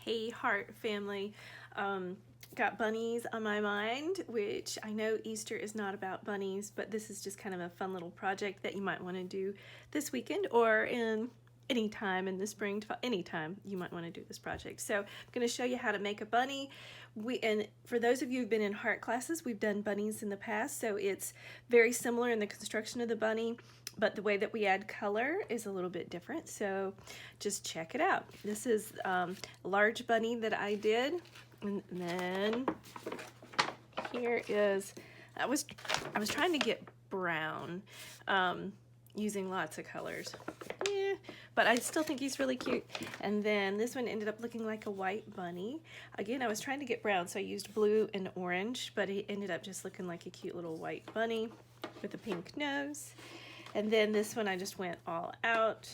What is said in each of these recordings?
Hey Heart family. Got bunnies on my mind, which I know Easter is not about bunnies, but this is just kind of a fun little project that you might want to do this weekend or in any time in the spring, anytime you might want to do this project. So I'm going to show you how to make a bunny. And for those of you who've been in heart classes, we've done bunnies in the past, so it's very similar in the construction of the bunny, but the way that we add color is a little bit different, so just check it out. This is a large bunny that I did, and then here is, I was trying to get brown using lots of colors. Yeah, but I still think he's really cute. And then this one ended up looking like a white bunny. Again, I was trying to get brown, so I used blue and orange, but it ended up just looking like a cute little white bunny with a pink nose. And then this one I just went all out,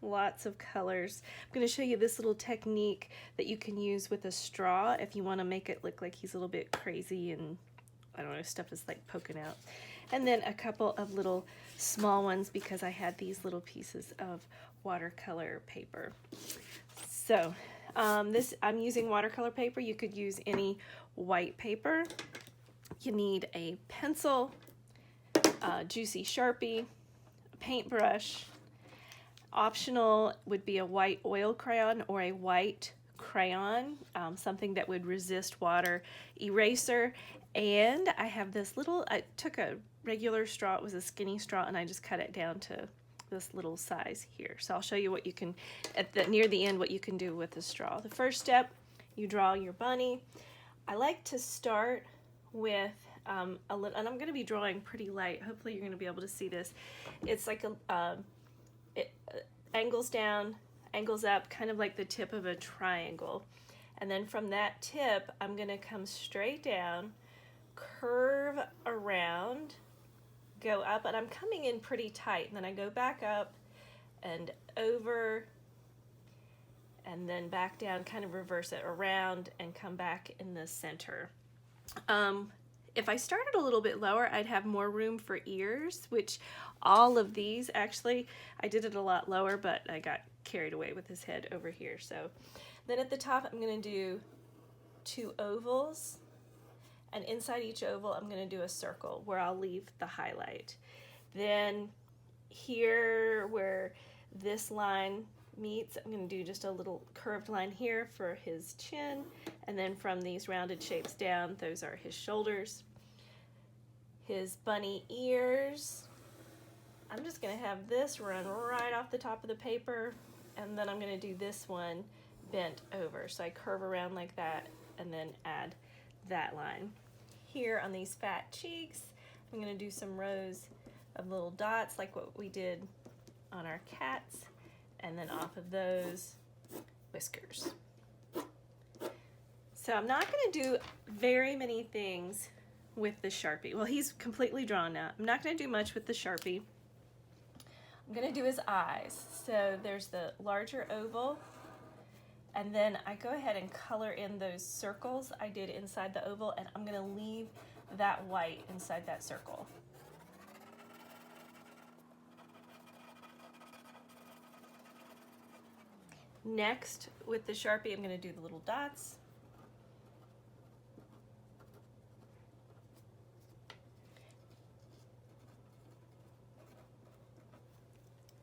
lots of colors. I'm going to show you this little technique that you can use with a straw if you want to make it look like he's a little bit crazy and I don't know, stuff is like poking out. And then a couple of little small ones because I had these little pieces of watercolor paper. So I'm using watercolor paper. You could use any white paper. You need a pencil, a juicy Sharpie, a paintbrush. Optional would be a white oil crayon or a white crayon, something that would resist water, eraser, and I have this little, I took a regular straw, it was a skinny straw, and I just cut it down to this little size here. So I'll show you what you can, near the end, what you can do with the straw. The first step, you draw your bunny. I like to start with a little, and I'm going to be drawing pretty light. Hopefully you're going to be able to see this. It's like it angles down, angles up, kind of like the tip of a triangle. And then from that tip, I'm going to come straight down, curve around, go up, and I'm coming in pretty tight, and then I go back up and over and then back down, kind of reverse it around and come back in the center. If I started a little bit lower, I'd have more room for ears, which all of these actually, I did it a lot lower, but I got carried away with his head over here. So then at the top, I'm going to do 2 ovals. And inside each oval, I'm going to do a circle where I'll leave the highlight. Then here where this line meets, I'm going to do just a little curved line here for his chin. And then from these rounded shapes down, those are his shoulders. His bunny ears, I'm just going to have this run right off the top of the paper. And then I'm going to do this one bent over. So I curve around like that and then add that line. Here on these fat cheeks, I'm going to do some rows of little dots like what we did on our cats, and then off of those, whiskers. So I'm not going to do very many things with the Sharpie. Well, he's completely drawn now. I'm not going to do much with the Sharpie. I'm going to do his eyes. So there's the larger oval, and then I go ahead and color in those circles I did inside the oval, and I'm going to leave that white inside that circle. Next, with the Sharpie, I'm going to do the little dots.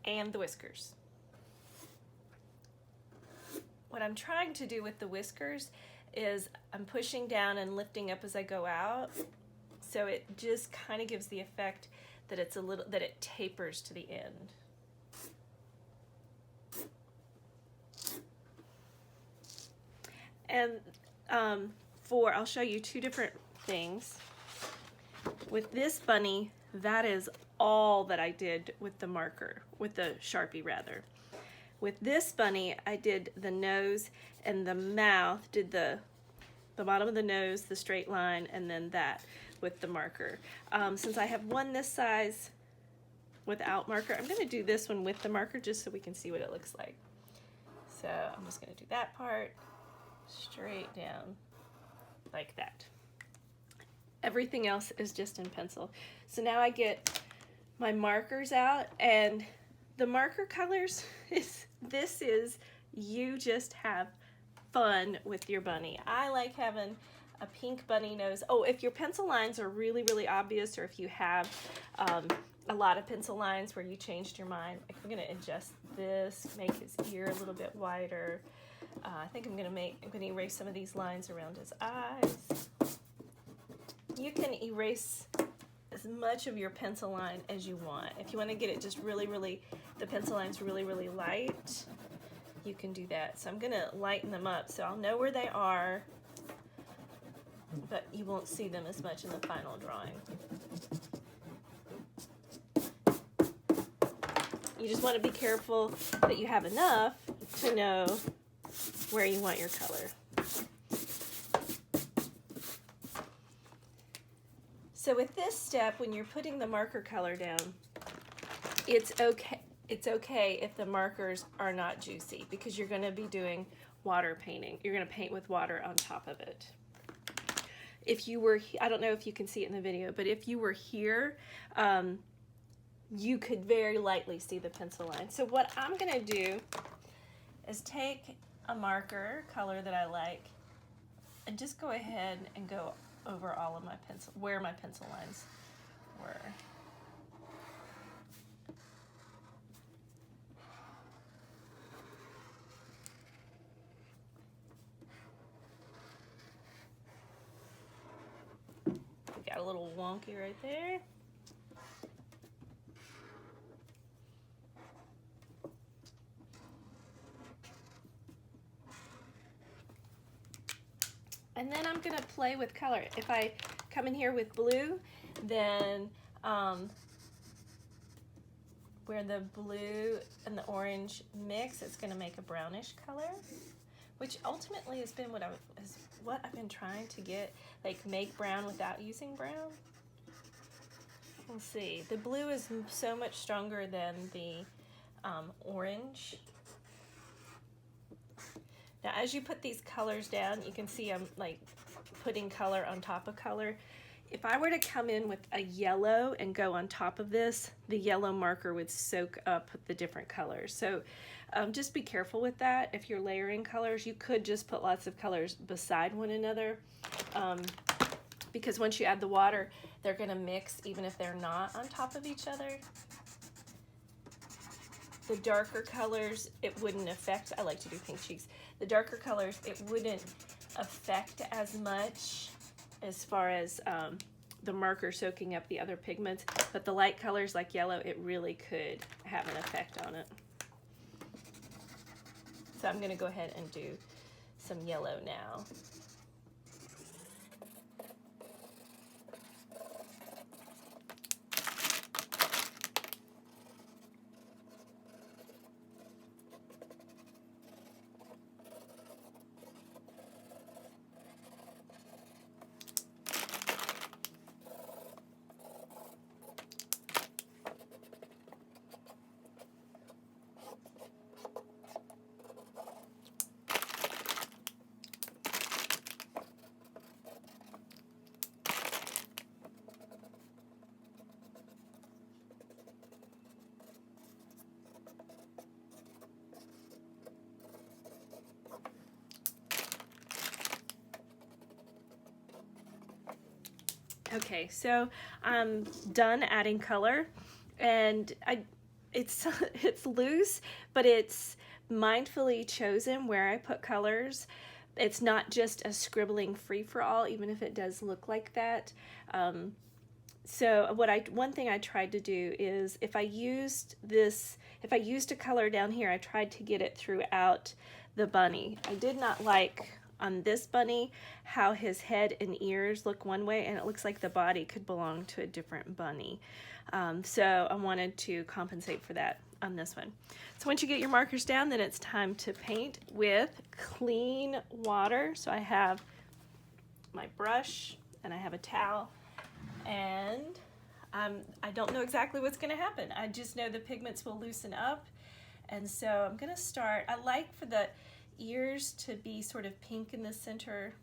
And the whiskers. What I'm trying to do with the whiskers is I'm pushing down and lifting up as I go out, so it just kind of gives the effect that it's a little, that it tapers to the end. And I'll show you 2 different things. With this bunny, that is all that I did with the marker, with the Sharpie rather. With this bunny, I did the nose and the mouth, did the bottom of the nose, the straight line, and then that with the marker. Since I have one this size without marker, I'm going to do this one with the marker just so we can see what it looks like. So I'm just going to do that part straight down like that. Everything else is just in pencil. So now I get my markers out, and the marker colors is, you just have fun with your bunny. I like having a pink bunny nose. Oh, if your pencil lines are really, really obvious, or if you have a lot of pencil lines where you changed your mind, I'm going to adjust this, make his ear a little bit wider. I think I'm going to erase some of these lines around his eyes. You can erase as much of your pencil line as you want. If you want to get it just really, really, the pencil line's really, really light, you can do that. So I'm going to lighten them up so I'll know where they are, but you won't see them as much in the final drawing. You just want to be careful that you have enough to know where you want your color. So with this step, when you're putting the marker color down, it's okay if the markers are not juicy, because you're going to be doing water painting. You're going to paint with water on top of it. If you were, I don't know if you can see it in the video, but if you were here, you could very lightly see the pencil line. So what I'm going to do is take a marker color that I like and just go ahead and go over all of my pencil, where my pencil lines were. Got a little wonky right there. And then I'm going to play with color. If I come in here with blue, then where the blue and the orange mix, it's going to make a brownish color, which ultimately has been what I've been trying to get, like make brown without using brown. We'll see. The blue is so much stronger than the orange. Now, as you put these colors down, you can see I'm like putting color on top of color. If I were to come in with a yellow and go on top of this, the yellow marker would soak up the different colors. So just be careful with that. If you're layering colors, you could just put lots of colors beside one another, because once you add the water, they're going to mix even if they're not on top of each other. The darker colors, it wouldn't affect. I like to do pink cheeks. The darker colors, it wouldn't affect as much as far as the marker soaking up the other pigments, but the light colors like yellow, it really could have an effect on it. So I'm going to go ahead and do some yellow now. Okay, so I'm done adding color, and it's loose, but it's mindfully chosen where I put colors. It's not just a scribbling free-for-all, even if it does look like that. So one thing I tried to do is if I used a color down here, I tried to get it throughout the bunny. I did not like on this bunny how his head and ears look one way, and it looks like the body could belong to a different bunny. So I wanted to compensate for that on this one. So once you get your markers down, then it's time to paint with clean water. So I have my brush and I have a towel, and I don't know exactly what's going to happen. I just know the pigments will loosen up, and so I'm going to start. I like for the ears to be sort of pink in the center.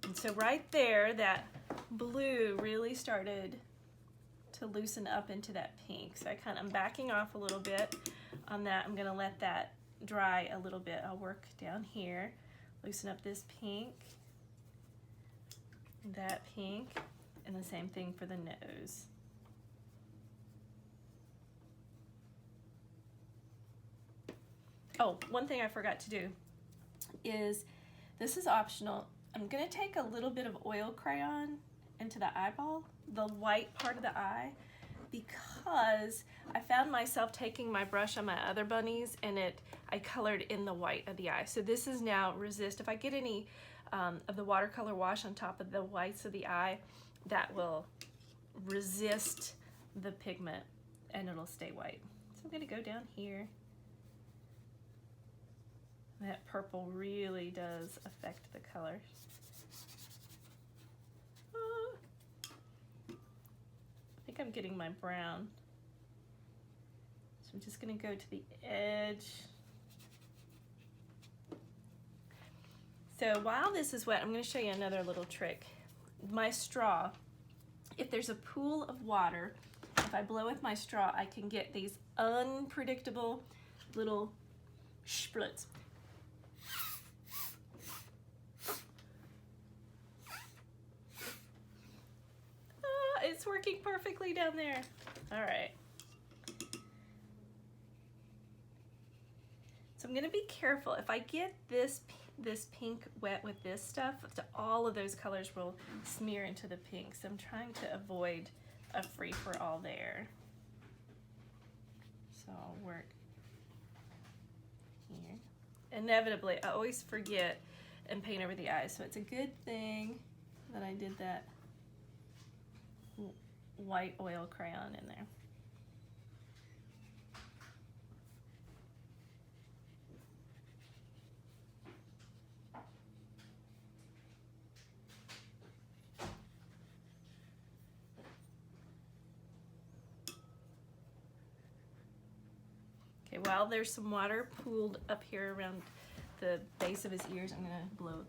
And so right there, that blue really started to loosen up into that pink. So I'm backing off a little bit on that. I'm going to let that dry a little bit, I'll work down here, loosen up this pink, that pink, and the same thing for the nose. Oh, one thing I forgot to do is, this is optional, I'm going to take a little bit of oil crayon into the eyeball, the white part of the eye, because I found myself taking my brush on my other bunnies and I colored in the white of the eye. So this is now resist. If I get any of the watercolor wash on top of the whites of the eye, that will resist the pigment and it'll stay white. So I'm going to go down here. That purple really does affect the color. I think I'm getting my brown. So I'm just going to go to the edge. So while this is wet, I'm going to show you another little trick. My straw, if there's a pool of water, if I blow with my straw, I can get these unpredictable little spluts. It's working perfectly down there. All right. So I'm gonna be careful. If I get this pink wet with this stuff, all of those colors will smear into the pink. So I'm trying to avoid a free-for-all there. So I'll work here. Inevitably, I always forget and paint over the eyes. So it's a good thing that I did that white oil crayon in there. Okay, while there's some water pooled up here around the base of his ears, I'm gonna blow.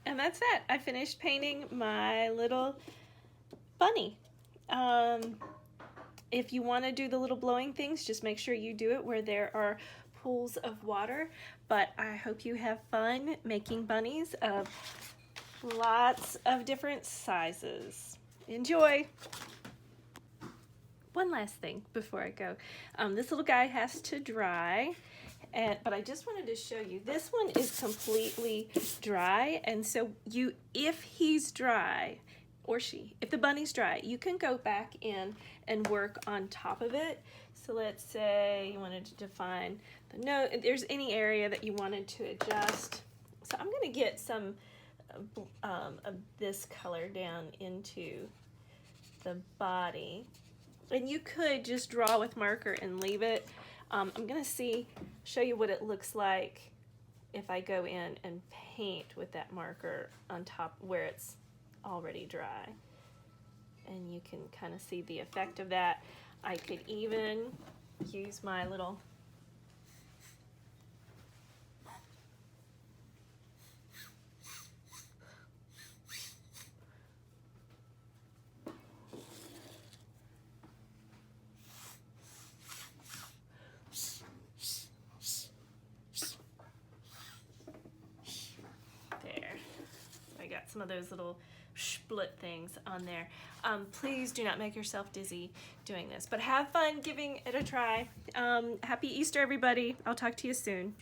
And that's it. I finished painting my little bunny. If you want to do the little blowing things, just make sure you do it where there are pools of water. But I hope you have fun making bunnies of lots of different sizes. Enjoy! One last thing before I go. This little guy has to dry. But I just wanted to show you, this one is completely dry, and so if he's dry, or she. If the bunny's dry, you can go back in and work on top of it. So let's say you wanted to define the nose. If there's any area that you wanted to adjust. So I'm going to get some of this color down into the body. And you could just draw with marker and leave it. I'm going to show you what it looks like if I go in and paint with that marker on top where it's already dry. And you can kind of see the effect of that. I could even use my little some of those little split things on there. Please do not make yourself dizzy doing this, but have fun giving it a try. Happy Easter, everybody. I'll talk to you soon.